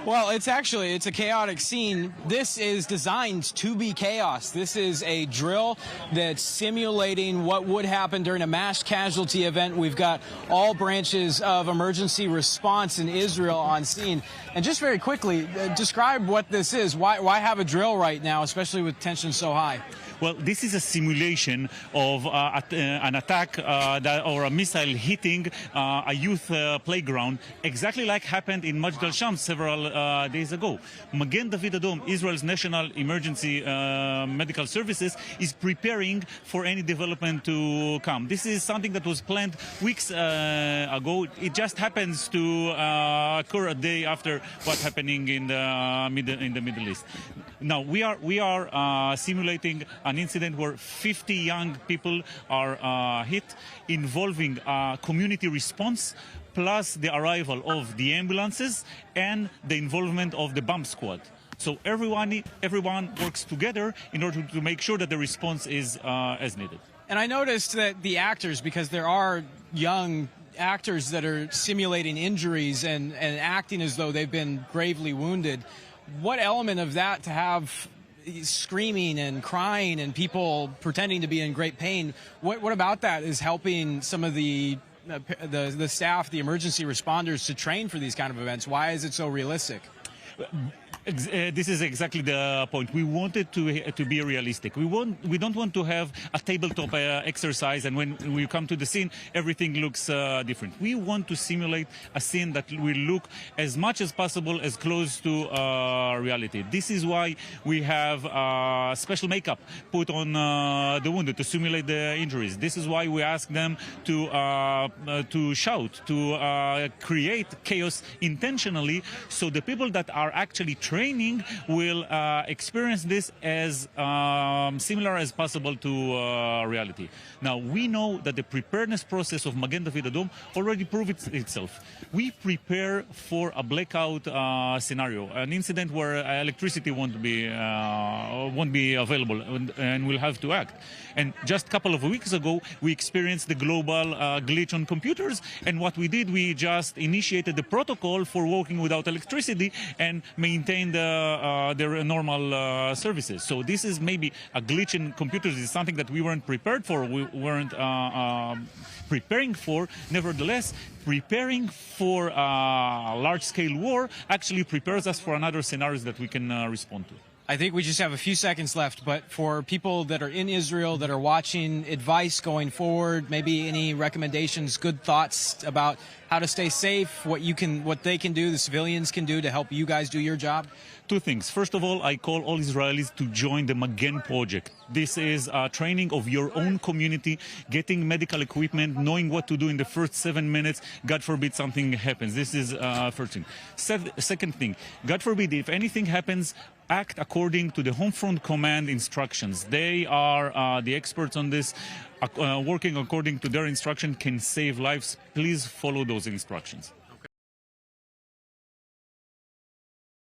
Well, it's a chaotic scene. This is designed to be chaos. This is a drill that's simulating what would happen during a mass casualty event. We've got all branches of emergency response in Israel on scene. And just very quickly, describe what this is. Why have a drill right now, especially with tension so high? Well, this is a simulation of an attack or a missile hitting a youth playground, exactly like happened in Majd al-Shams several days ago. Magen David Adom, Israel's national emergency medical services, is preparing for any development to come. This is something that was planned weeks ago. It just happens to occur a day after what's happening in the Middle East. Now we are simulating an incident where 50 young people are hit, involving community response, plus the arrival of the ambulances and the involvement of the bomb squad. So everyone works together in order to make sure that the response is as needed. And I noticed that the actors, because there are young actors that are simulating injuries and acting as though they've been gravely wounded, what element of that to have screaming and crying and people pretending to be in great pain, what about that is helping some of the staff, the emergency responders, to train for these kind of events? Why is it so realistic? This is exactly the point. We wanted to be realistic. We don't want to have a tabletop exercise, and when we come to the scene, everything looks different. We want to simulate a scene that will look as much as possible as close to reality. This is why we have special makeup put on the wounded to simulate the injuries. This is why we ask them to shout, to create chaos intentionally, so the people that are actually training will experience this as similar as possible to reality. Now, we know that the preparedness process of Magen David Adom already proved itself. We prepare for a blackout scenario, an incident where electricity won't be available and we'll have to act. And just a couple of weeks ago, we experienced the global glitch on computers, and what we did, we just initiated the protocol for working without electricity and maintain their normal services. So this is maybe a glitch in computers. Is something that we weren't prepared for. We weren't preparing for. Nevertheless, preparing for a large-scale war actually prepares us for another scenarios that we can respond to. I think we just have a few seconds left, but for people that are in Israel, that are watching, advice going forward, maybe any recommendations, good thoughts about how to stay safe, what they can do, the civilians can do to help you guys do your job? Two things. First of all, I call all Israelis to join the Magen project. This is training of your own community, getting medical equipment, knowing what to do in the first 7 minutes. God forbid something happens. This is first thing. Second thing, God forbid if anything happens, act according to the Home Front Command instructions. They are the experts on this. Working according to their instruction can save lives. Please follow those instructions.